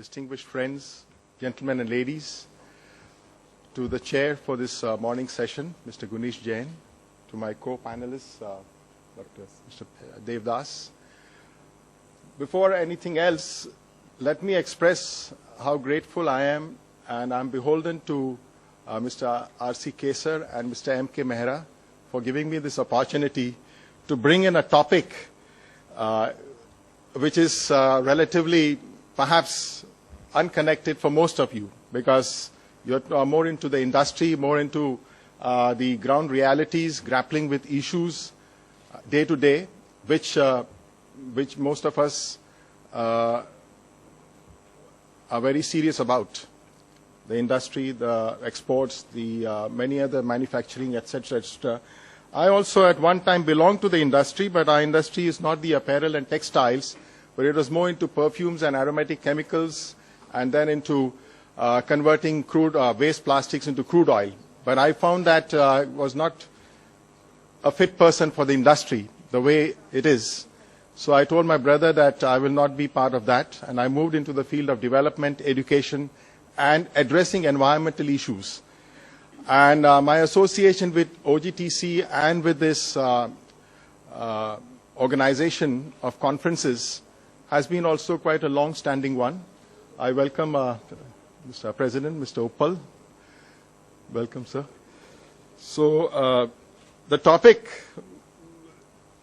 distinguished friends, gentlemen and ladies, to the chair for this morning session, Mr. Gunesh Jain, to my co-panelists, Mr. Devdas. Before anything else, let me express how grateful I am, and I'm beholden to Mr. R.C. Kesar and Mr. M.K. Mehra for giving me this opportunity to bring in a topic which is relatively perhaps unconnected for most of you, because you're more into the industry, more into the ground realities, grappling with issues day to day, which most of us are very serious about. The industry, the exports, the many other manufacturing, etc., etc. I also at one time belonged to the industry, but our industry is not the apparel and textiles, but it was more into perfumes and aromatic chemicals, and then into converting crude waste plastics into crude oil. But I found that I was not a fit person for the industry the way it is. So I told my brother that I will not be part of that, and I moved into the field of development, education, and addressing environmental issues. And my association with OGTC and with this organization of conferences has been also quite a long-standing one. I welcome Mr. President, Mr. Uppal. Welcome, sir. So the topic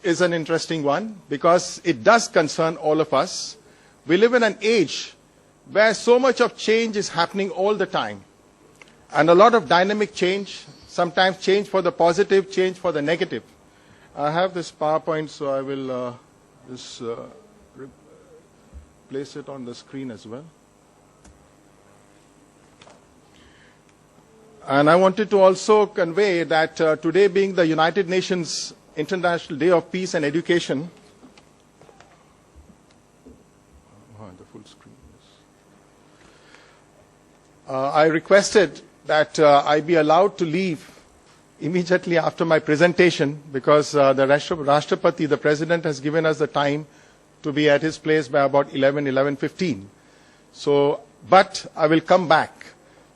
is an interesting one because it does concern all of us. We live in an age where so much of change is happening all the time, and a lot of dynamic change, sometimes change for the positive, change for the negative. I have this PowerPoint, so I will just place it on the screen as well. And I wanted to also convey that today being the United Nations International Day of Peace and Education, the full screen. I requested that I be allowed to leave immediately after my presentation because the Rashtrapati, the President, has given us the time to be at his place by about 11:15. So, but I will come back.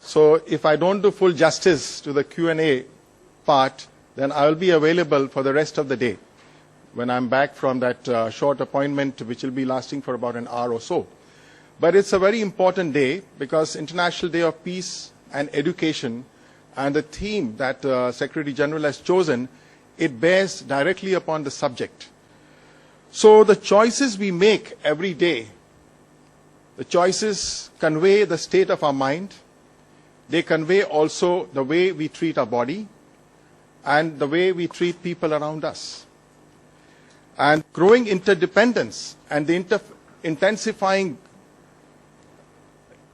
So if I don't do full justice to the Q&A part, then I will be available for the rest of the day when I'm back from that short appointment, which will be lasting for about an hour or so. But it's a very important day because International Day of Peace and Education, and the theme that Secretary General has chosen, it bears directly upon the subject. So the choices we make every day, the choices convey the state of our mind. They convey also the way we treat our body and the way we treat people around us. And growing interdependence and the intensifying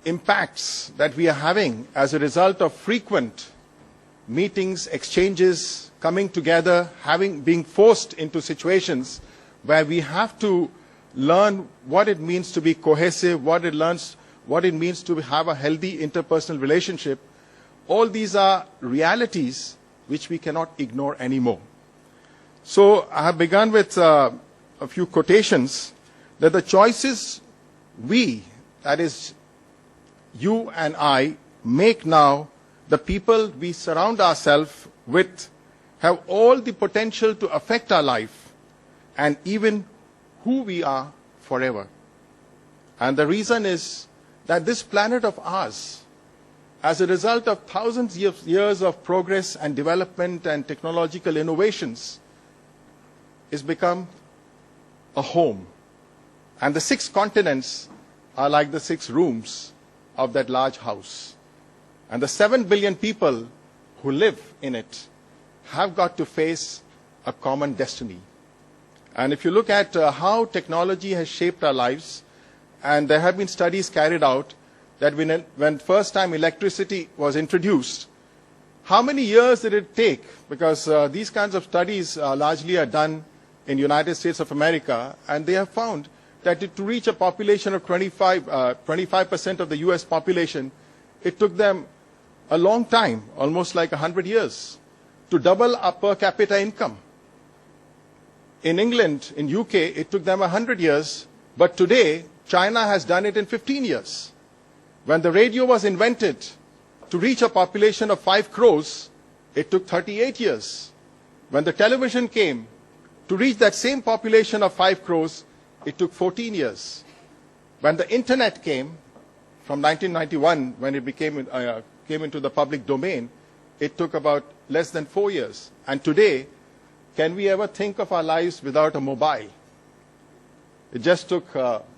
impacts that we are having as a result of frequent meetings, exchanges, coming together, being forced into situations where we have to learn what it means to be cohesive, what it means to have a healthy interpersonal relationship. All these are realities which we cannot ignore anymore. So I have begun with a few quotations that the choices we, that is you and I, make now, the people we surround ourselves with, have all the potential to affect our life and even who we are forever. And the reason is that this planet of ours, as a result of thousands of years of progress and development and technological innovations, is become a home. And the 6 continents are like the 6 rooms of that large house. And the 7 billion people who live in it have got to face a common destiny. And if you look at how technology has shaped our lives, and there have been studies carried out that when first time electricity was introduced, how many years did it take? Because these kinds of studies largely are done in the United States of America, and they have found that to reach a population of 25% of the US population, it took them a long time, almost like 100 years, to double our per capita income. In England, in UK, it took them 100 years, but today, China has done it in 15 years. When the radio was invented, to reach a population of 5 crores, it took 38 years. When the television came, to reach that same population of 5 crores, it took 14 years. When the internet came, from 1991, when it came into the public domain, it took about less than 4 years. And today, can we ever think of our lives without a mobile? It just took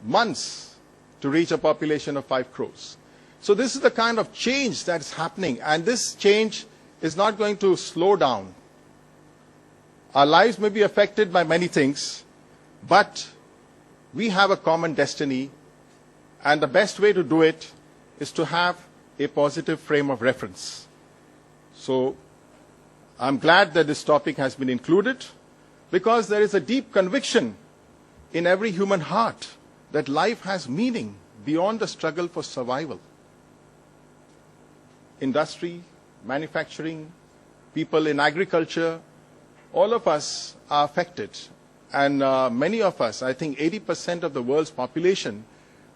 months to reach a population of 5 crores. So this is the kind of change that's happening, and this change is not going to slow down. Our lives may be affected by many things, but we have a common destiny, and the best way to do it is to have a positive frame of reference. So I'm glad that this topic has been included, because there is a deep conviction in every human heart that life has meaning beyond the struggle for survival. Industry, manufacturing, people in agriculture, all of us are affected. And many of us, I think 80% of the world's population,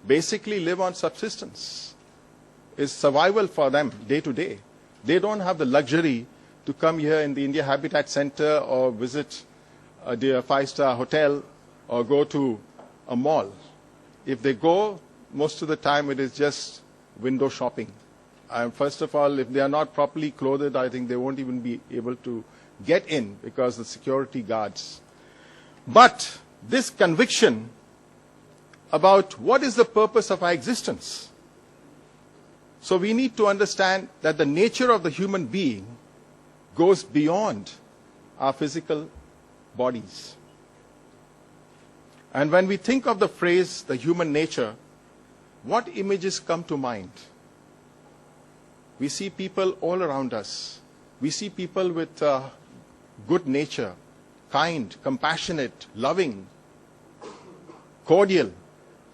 basically live on subsistence. It's survival for them day to day. They don't have the luxury to come here in the India Habitat Center or visit a 5-star hotel or go to a mall. If they go, most of the time it is just window shopping. First of all, if they are not properly clothed, I think they won't even be able to get in because of the security guards. But this conviction about what is the purpose of our existence. So we need to understand that the nature of the human being goes beyond our physical bodies. And when we think of the phrase, the human nature, what images come to mind? We see people all around us. We see people with good nature, kind, compassionate, loving, cordial.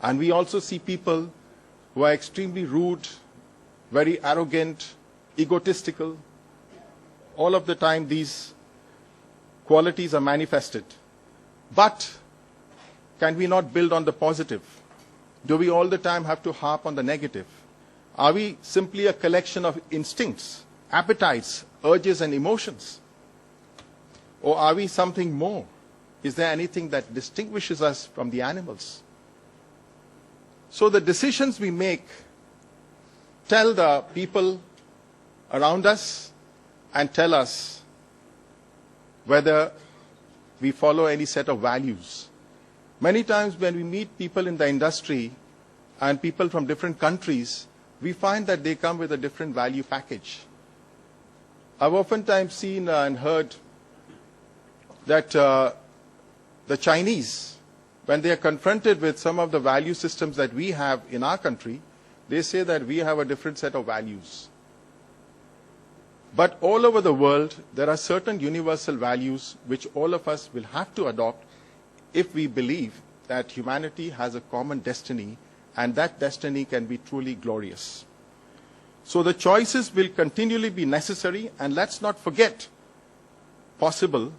And we also see people who are extremely rude, very arrogant, egotistical. All of the time these qualities are manifested. But can we not build on the positive? Do we all the time have to harp on the negative? Are we simply a collection of instincts, appetites, urges, and emotions? Or are we something more? Is there anything that distinguishes us from the animals? So the decisions we make tell the people around us and tell us whether we follow any set of values. Many times when we meet people in the industry and people from different countries, we find that they come with a different value package. I've oftentimes seen and heard that the Chinese, when they are confronted with some of the value systems that we have in our country, they say that we have a different set of values. But all over the world, there are certain universal values which all of us will have to adopt if we believe that humanity has a common destiny, and that destiny can be truly glorious. So the choices will continually be necessary, and let's not forget, possible,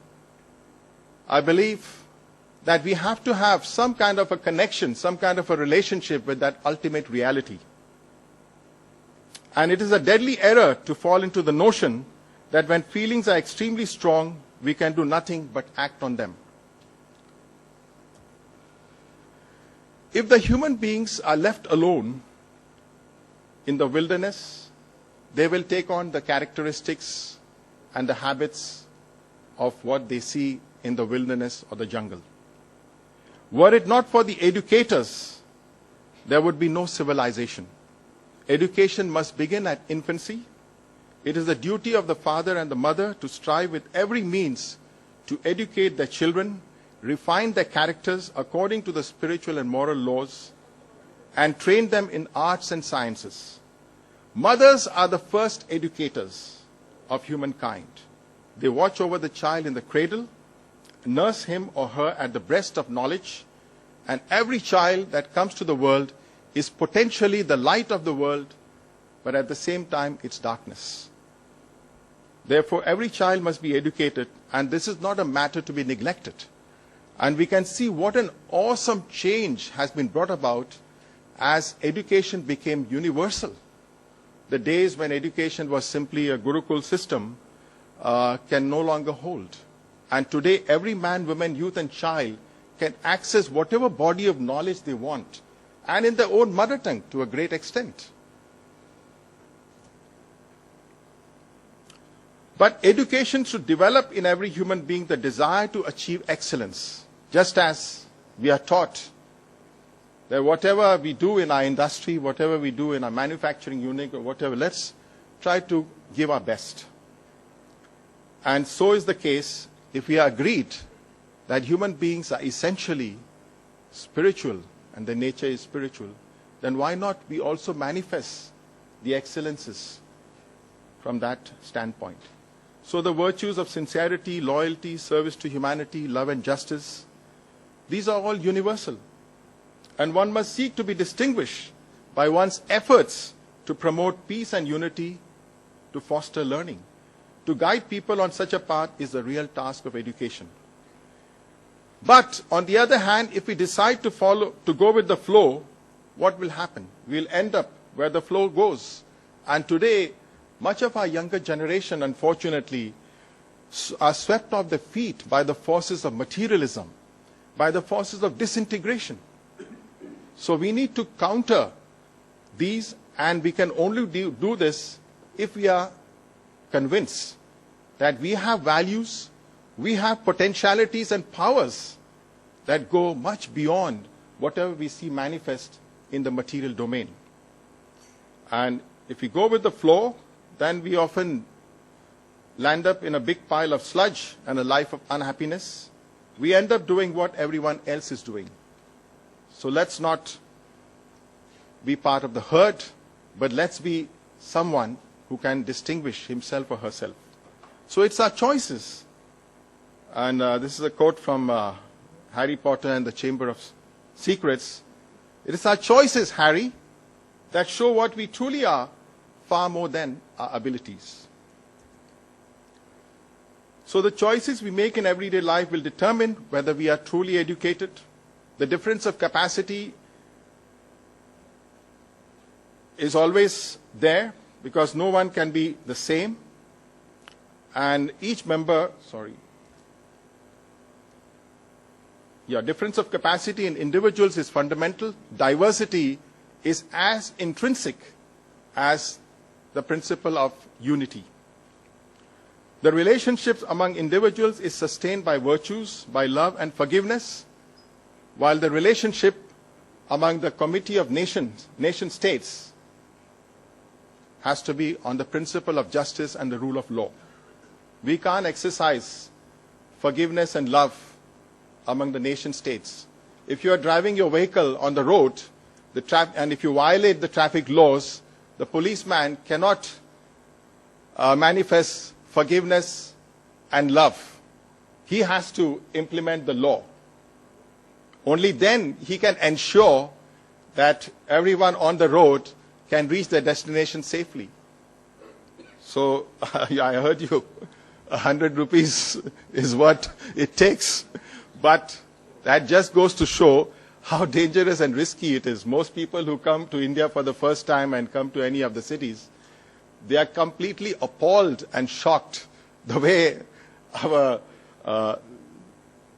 I believe that we have to have some kind of a connection, some kind of a relationship with that ultimate reality. And it is a deadly error to fall into the notion that when feelings are extremely strong, we can do nothing but act on them. If the human beings are left alone in the wilderness, they will take on the characteristics and the habits of what they see in the wilderness or the jungle. Were it not for the educators, there would be no civilization. Education must begin at infancy. It is the duty of the father and the mother to strive with every means to educate their children, refine their characters according to the spiritual and moral laws, and train them in arts and sciences. Mothers are the first educators of humankind. They watch over the child in the cradle, nurse him or her at the breast of knowledge, and every child that comes to the world is potentially the light of the world, but at the same time it's darkness. Therefore, every child must be educated, and this is not a matter to be neglected. And we can see what an awesome change has been brought about as education became universal. The days when education was simply a Gurukul system can no longer hold. And today, every man, woman, youth, and child can access whatever body of knowledge they want, and in their own mother tongue to a great extent. But education should develop in every human being the desire to achieve excellence, just as we are taught that whatever we do in our industry, whatever we do in our manufacturing unit or whatever, let's try to give our best. And so is the case if we are agreed that human beings are essentially spiritual and their nature is spiritual, then why not we also manifest the excellences from that standpoint? So the virtues of sincerity, loyalty, service to humanity, love and justice, these are all universal. And one must seek to be distinguished by one's efforts to promote peace and unity, to foster learning. To guide people on such a path is the real task of education. But on the other hand, if we decide to go with the flow, what will happen? We'll end up where the flow goes. And today, much of our younger generation, unfortunately, are swept off their feet by the forces of materialism, by the forces of disintegration. So we need to counter these, and we can only do this if we are convinced that we have values, we have potentialities and powers that go much beyond whatever we see manifest in the material domain. And if we go with the flow, then we often land up in a big pile of sludge and a life of unhappiness. We end up doing what everyone else is doing. So let's not be part of the herd, but let's be someone who can distinguish himself or herself. So it's our choices. And this is a quote from Harry Potter and the Chamber of Secrets. It is our choices, Harry, that show what we truly are, far more than our abilities. So the choices we make in everyday life will determine whether we are truly educated. The difference of capacity is always there because no one can be the same. And each member, difference of capacity in individuals is fundamental. Diversity is as intrinsic as the principle of unity. The relationships among individuals is sustained by virtues, by love and forgiveness, while the relationship among the committee of nation states has to be on the principle of justice and the rule of law. We can't exercise forgiveness and love among the nation states. If you are driving your vehicle on the road, and if you violate the traffic laws, the policeman cannot manifest forgiveness and love. He has to implement the law. Only then he can ensure that everyone on the road can reach their destination safely. So I heard you, 100 rupees is what it takes. But that just goes to show how dangerous and risky it is. Most people who come to India for the first time and come to any of the cities, they are completely appalled and shocked the way our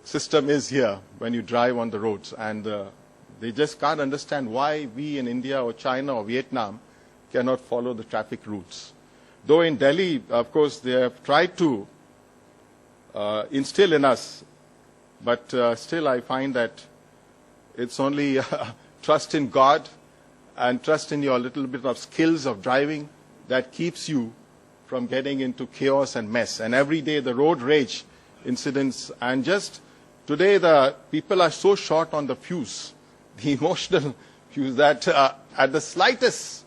system is here when you drive on the roads. And they just can't understand why we in India or China or Vietnam cannot follow the traffic routes. Though in Delhi, of course, they have tried to instill in us, but still I find that it's only trust in God and trust in your little bit of skills of driving that keeps you from getting into chaos and mess. And every day the road rage incidents, and just today the people are so short on the fuse, the emotional fuse, that at the slightest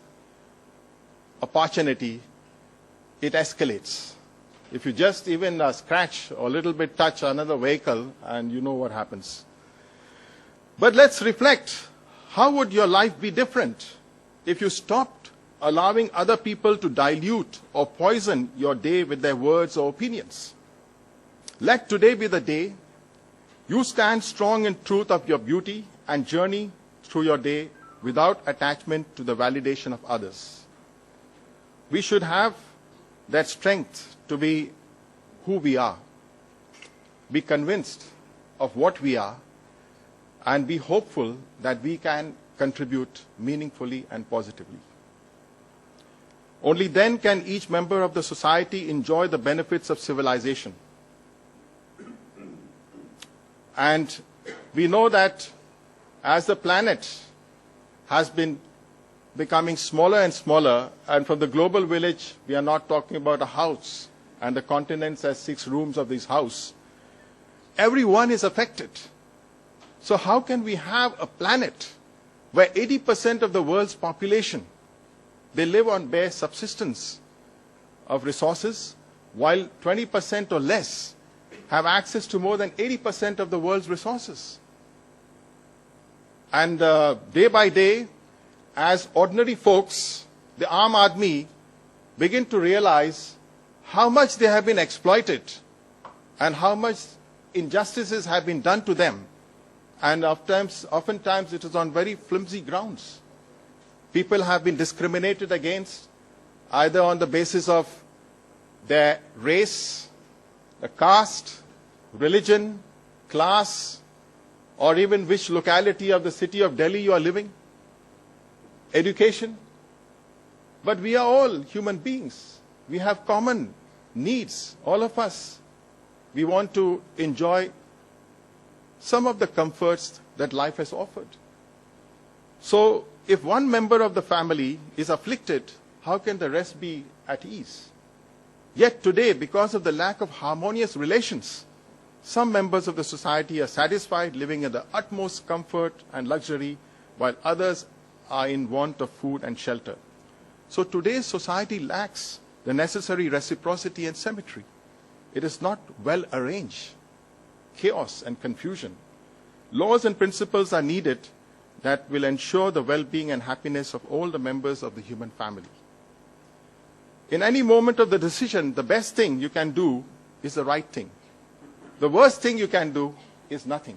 opportunity, it escalates. If you just even scratch or a little bit touch another vehicle, and you know what happens. But let's reflect. How would your life be different if you stopped allowing other people to dilute or poison your day with their words or opinions? Let today be the day you stand strong in truth of your beauty and journey through your day without attachment to the validation of others. We should have that strength to be who we are, be convinced of what we are, and be hopeful that we can contribute meaningfully and positively. Only then can each member of the society enjoy the benefits of civilization. And we know that as the planet has been becoming smaller and smaller, and from the global village, we are not talking about a house, and the continents as 6 rooms of this house. Everyone is affected. So how can we have a planet where 80% of the world's population, they live on bare subsistence of resources, while 20% or less have access to more than 80% of the world's resources? And day by day, as ordinary folks, the Aam Aadmi begin to realize how much they have been exploited and how much injustices have been done to them. And oftentimes it is on very flimsy grounds. People have been discriminated against either on the basis of their race, the caste, religion, class, or even which locality of the city of Delhi you are living, education. But we are all human beings. We have common needs, all of us. We want to enjoy some of the comforts that life has offered. So, if one member of the family is afflicted, how can the rest be at ease? Yet today, because of the lack of harmonious relations, some members of the society are satisfied living in the utmost comfort and luxury, while others are in want of food and shelter. So today's society lacks the necessary reciprocity and symmetry. It is not well arranged. Chaos and confusion. Laws and principles are needed that will ensure the well-being and happiness of all the members of the human family. In any moment of the decision, the best thing you can do is the right thing. The worst thing you can do is nothing.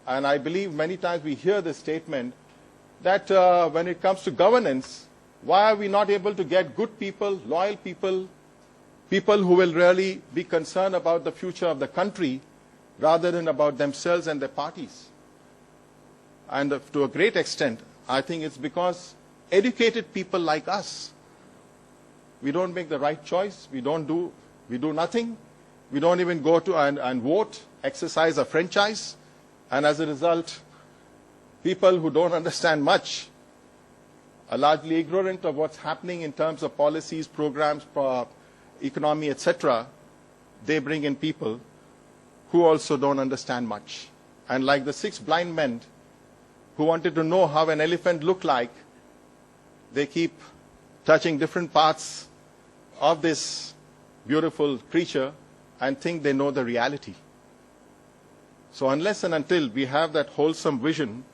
And I believe many times we hear this statement that when it comes to governance, why are we not able to get good people, loyal people, people who will really be concerned about the future of the country rather than about themselves and their parties? And to a great extent, I think it's because educated people like us, we don't make the right choice, we do nothing, we don't even go to and vote, exercise a franchise, and as a result, people who don't understand much are largely ignorant of what's happening in terms of policies, programs, economy, etc. They bring in people who also don't understand much. And like the 6 blind men who wanted to know how an elephant looked like, they keep touching different parts of this beautiful creature and think they know the reality. So unless and until we have that wholesome vision,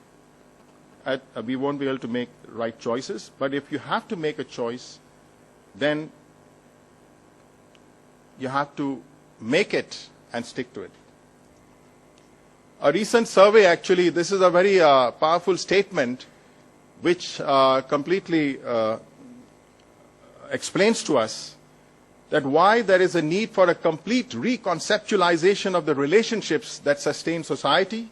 we won't be able to make right choices. But if you have to make a choice, then you have to make it and stick to it. A recent survey, actually, this is a very powerful statement which completely explains to us that why there is a need for a complete reconceptualization of the relationships that sustain society,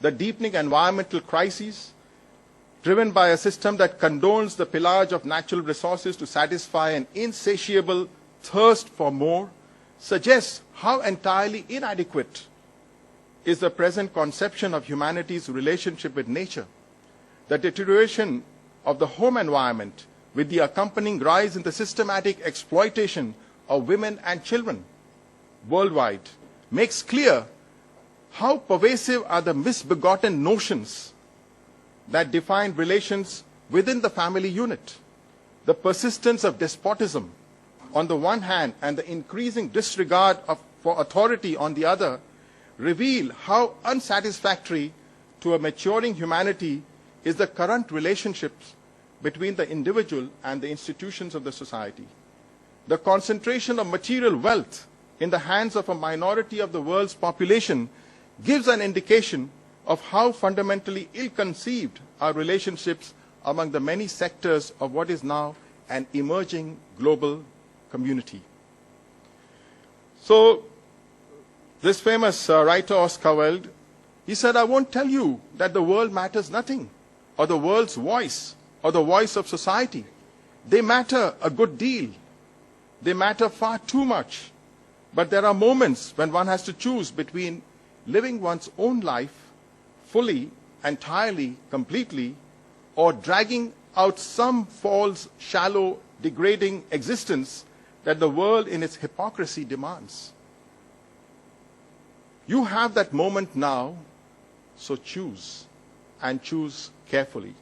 the deepening environmental crises, driven by a system that condones the pillage of natural resources to satisfy an insatiable thirst for more, suggests how entirely inadequate is the present conception of humanity's relationship with nature. The deterioration of the home environment, with the accompanying rise in the systematic exploitation of women and children worldwide, makes clear how pervasive are the misbegotten notions that define relations within the family unit. The persistence of despotism on the one hand and the increasing disregard for authority on the other reveal how unsatisfactory to a maturing humanity is the current relationships between the individual and the institutions of the society. The concentration of material wealth in the hands of a minority of the world's population gives an indication of how fundamentally ill-conceived our relationships among the many sectors of what is now an emerging global community. So, this famous writer, Oscar Wilde, he said, I won't tell you that the world matters nothing, or the world's voice, or the voice of society. They matter a good deal. They matter far too much. But there are moments when one has to choose between living one's own life fully, entirely, completely, or dragging out some false, shallow, degrading existence that the world in its hypocrisy demands. You have that moment now, so choose, and choose carefully.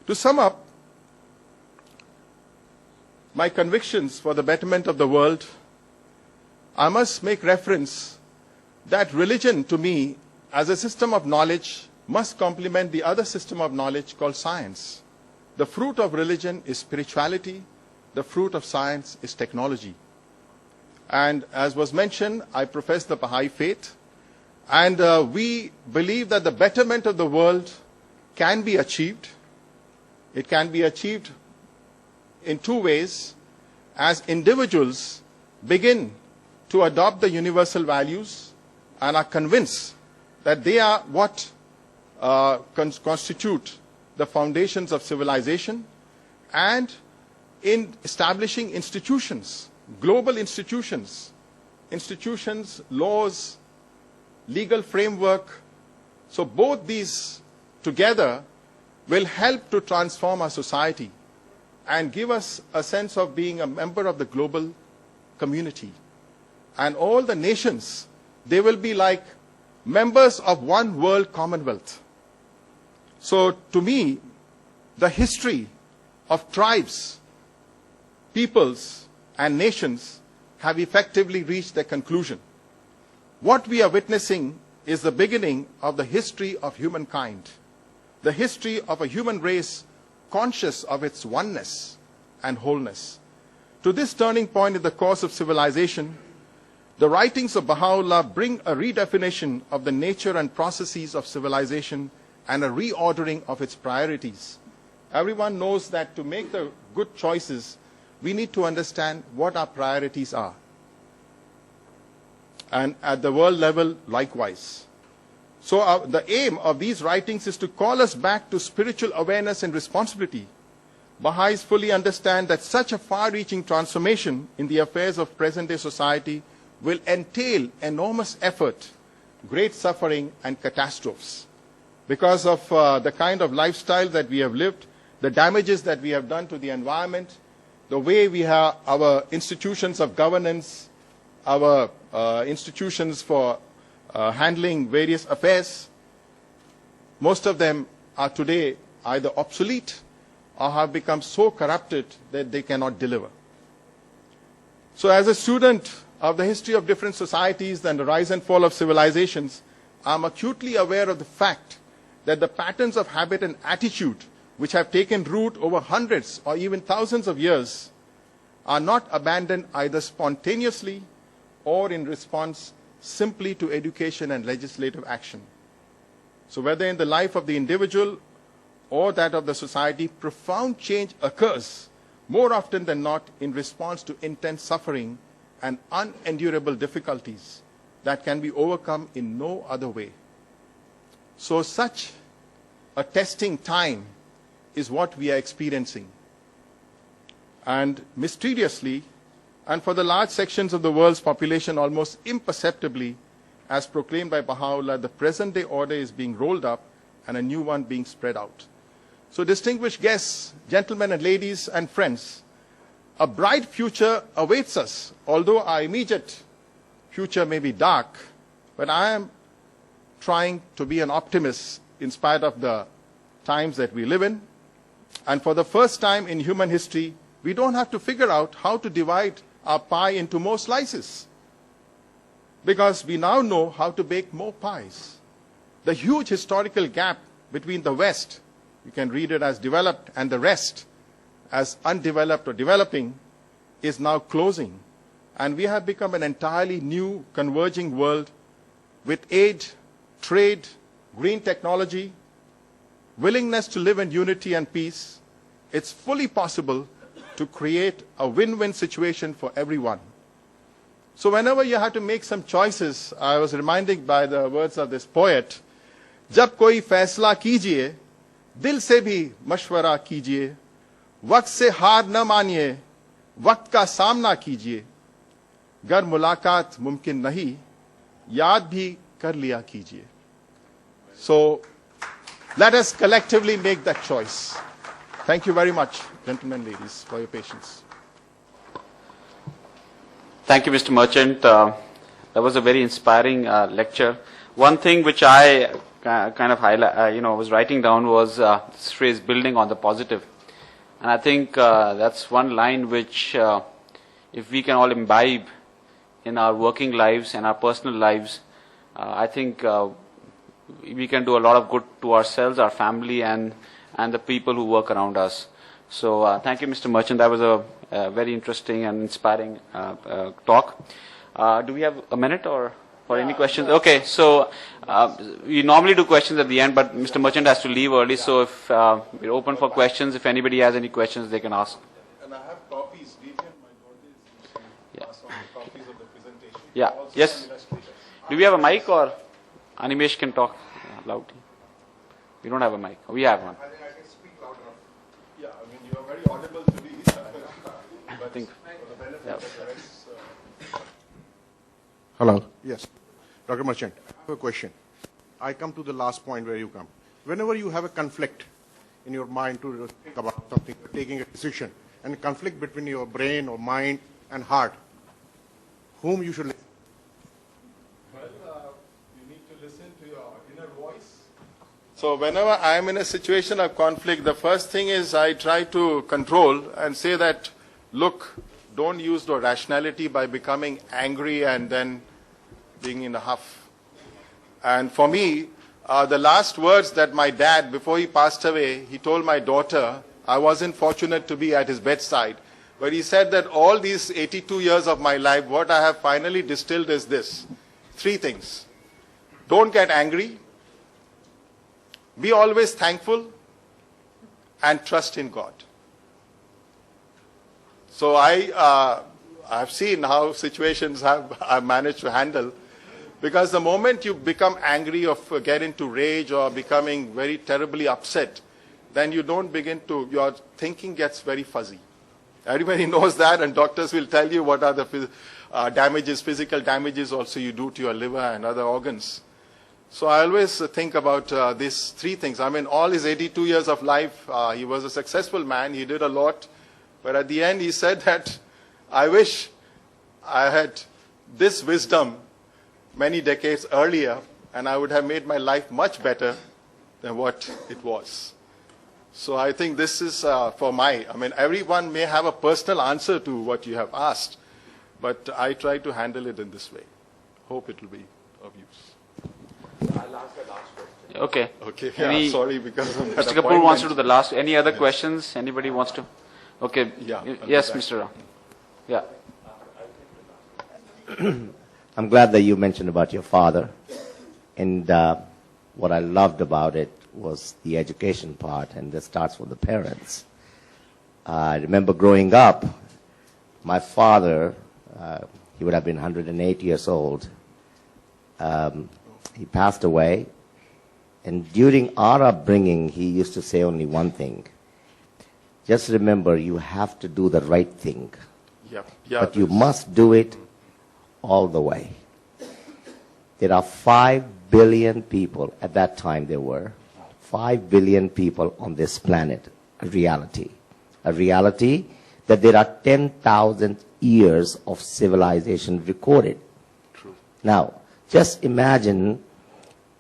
To sum up my convictions for the betterment of the world, I must make reference that religion, to me, as a system of knowledge, must complement the other system of knowledge called science. The fruit of religion is spirituality. The fruit of science is technology. And as was mentioned, I profess the Baha'i faith. And we believe that the betterment of the world can be achieved. It can be achieved in two ways. As individuals begin to adopt the universal values and are convinced that they are what constitute the foundations of civilization, and in establishing institutions, global institutions, laws, legal framework. So both these together will help to transform our society and give us a sense of being a member of the global community. And all the nations, they will be like members of one world commonwealth. So to me, the history of tribes, peoples, and nations have effectively reached their conclusion. What we are witnessing is the beginning of the history of humankind, the history of a human race conscious of its oneness and wholeness. To this turning point in the course of civilization, the writings of Baha'u'llah bring a redefinition of the nature and processes of civilization and a reordering of its priorities. Everyone knows that to make the good choices, we need to understand what our priorities are. And at the world level, likewise. So the aim of these writings is to call us back to spiritual awareness and responsibility. Baha'is fully understand that such a far-reaching transformation in the affairs of present-day society will entail enormous effort, great suffering, and catastrophes. Because of the kind of lifestyle that we have lived, the damages that we have done to the environment, the way we have our institutions of governance, our institutions for handling various affairs, most of them are today either obsolete or have become so corrupted that they cannot deliver. So as a student of the history of different societies and the rise and fall of civilizations, I am acutely aware of the fact that the patterns of habit and attitude which have taken root over hundreds or even thousands of years are not abandoned either spontaneously or in response simply to education and legislative action. So whether in the life of the individual or that of the society, profound change occurs more often than not in response to intense suffering and unendurable difficulties that can be overcome in no other way. So such a testing time is what we are experiencing. And mysteriously, and for the large sections of the world's population almost imperceptibly, as proclaimed by Baha'u'llah, the present-day order is being rolled up and a new one being spread out. So distinguished guests, gentlemen and ladies and friends, a bright future awaits us, although our immediate future may be dark, but I am trying to be an optimist in spite of the times that we live in. And for the first time in human history, we don't have to figure out how to divide our pie into more slices, because we now know how to bake more pies. The huge historical gap between the West, you can read it as developed, and the rest as undeveloped or developing, is now closing. And we have become an entirely new converging world with aid, trade, green technology, willingness to live in unity and peace, it's fully possible to create a win-win situation for everyone. So whenever you have to make some choices, I was reminded by the words of this poet, जब कोई फैसला कीजिए, दिल से भी मशवरा कीजिए, वक्त से हार न मानिए, वक्त का सामना कीजिए, गर मुलाकात मुमकिन नहीं, याद भी कर लिया कीजिए. So let us collectively make that choice. Thank you very much, gentlemen, ladies, for your patience. Thank you, Mr. Merchant. That was a very inspiring lecture. One thing which I kind of highlight, was writing down was this phrase, building on the positive. And I think that's one line which, if we can all imbibe in our working lives and our personal lives, I think we can do a lot of good to ourselves, our family, and the people who work around us. So thank you, Mr. Merchant. That was a very interesting and inspiring talk. Do we have a minute or for any questions? Okay, so we normally do questions at the end, but Mr. Merchant has to leave early, so if we're open for questions, if anybody has any questions, they can ask. And I have copies. Vivian, my daughter, is pass on copies of the presentation. Yeah. Yes. Do we have a mic, or Animesh can talk loud? We don't have a mic. We have one. I think I can speak loud enough. Yeah, I mean, you are very audible to me. I think. For the benefit of the rest, Hello. Yes. Dr. Merchant, I have a question. I come to the last point where you come. Whenever you have a conflict in your mind to think about something, taking a decision, and a conflict between your brain or mind and heart, whom you should listen? Well, you need to listen to your inner voice. So whenever I am in a situation of conflict, the first thing is I try to control and say that, look, don't use the rationality by becoming angry and then being in a huff. And for me, the last words that my dad, before he passed away, he told my daughter, I wasn't fortunate to be at his bedside, but he said that all these 82 years of my life, what I have finally distilled is this. 3 things. Don't get angry. Be always thankful. And trust in God. So I've seen how situations I've managed to handle. Because the moment you become angry or get into rage or becoming very terribly upset, then you don't begin to, your thinking gets very fuzzy. Everybody knows that, and doctors will tell you what are the damages, physical damages also you do to your liver and other organs. So I always think about these 3 things. I mean, all his 82 years of life, he was a successful man, he did a lot, but at the end he said that, I wish I had this wisdom many decades earlier, and I would have made my life much better than what it was. So I think this is I mean, everyone may have a personal answer to what you have asked, but I try to handle it in this way. Hope it will be of use. I'll ask the last question. Okay. Okay, yeah, sorry because of that Mr. Kapoor wants to do the last. Any other questions? Anybody wants to? Okay. Yeah, yes, Mr. Ram. Yeah. I'm glad that you mentioned about your father. And what I loved about it was the education part, and this starts with the parents. I remember growing up, my father, he would have been 108 years old. He passed away. And during our upbringing, he used to say only one thing. Just remember, you have to do the right thing. But you must do it all the way. There are 5 billion people, at that time there were, 5 billion people on this planet, a reality that there are 10,000 years of civilization recorded. True. Now, just imagine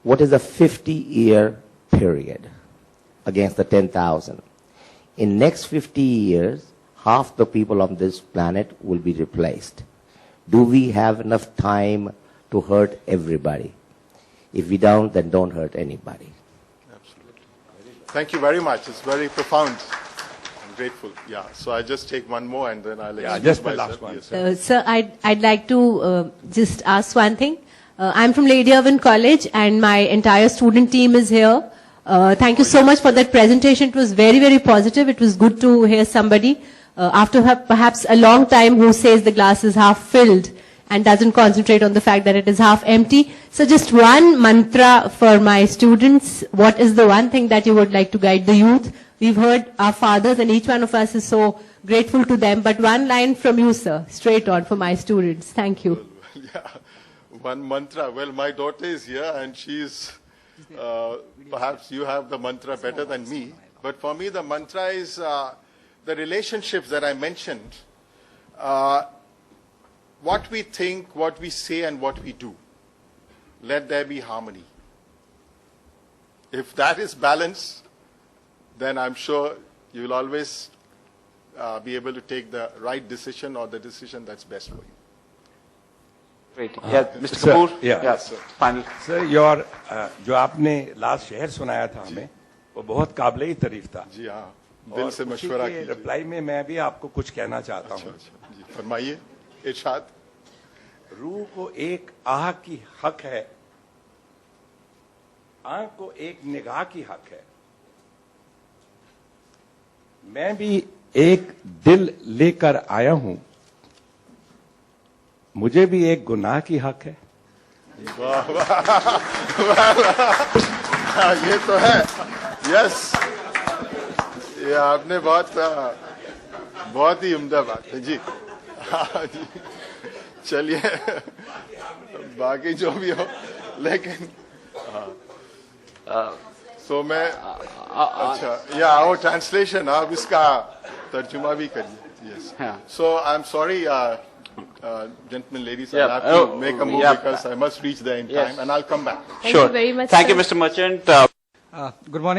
what is a 50-year period against the 10,000. In next 50 years, half the people on this planet will be replaced. Do we have enough time to hurt everybody? If we don't, then don't hurt anybody. Absolutely. Thank you very much. It's very profound. I'm grateful. Yeah. So I just take one more and then I'll just the last one. Yes. Sir, I'd like to just ask one thing. I'm from Lady Irwin College, and my entire student team is here. Thank you so much for that presentation. It was very, very positive. It was good to hear somebody after perhaps a long time who says the glass is half filled and doesn't concentrate on the fact that it is half empty. So just one mantra for my students. What is the one thing that you would like to guide the youth? We've heard our fathers, and each one of us is so grateful to them. But one line from you, sir, straight on for my students. Thank you. Yeah, one mantra. Well, my daughter is here, and she's, perhaps you have the mantra better than me. But for me, the mantra is the relationships that I mentioned. What we think, what we say, and what we do. Let there be harmony. If that is balance, then I'm sure you will always be able to take the right decision or the decision that's best for you. Great. Yeah, Mr. Kapoor. Yeah. Yes, final. Sir your जो आपने last शहर सुनाया था हमें वो बहुत काबिल ही तारीफ था जी हाँ, दिल से मशवरा कीजिए। रिप्लाई में मैं भी आपको कुछ कहना चाहता हूँ जी फरमाइए, इरशाद। रूह को एक आह की हक है, आंख को एक निगाह की हक है। मैं भी एक दिल लेकर आया हूं, मुझे भी एक गुनाह की हक है। वाह वाह, ये तो है। यस, ये आपने बहुत ही उम्दा बात है जी। हाँ जी, चलिए बाकी जो भी हो, लेकिन सो मैं अच्छा या वो ट्रांसलेशन आप इसका तर्जुमा भी करिए। Yes, so I am sorry gentlemen, ladies, I'll have to make a move because I must reach there in time, and I'll come back. Thank you very much. Thank you, sir. Mr. Merchant. Good morning.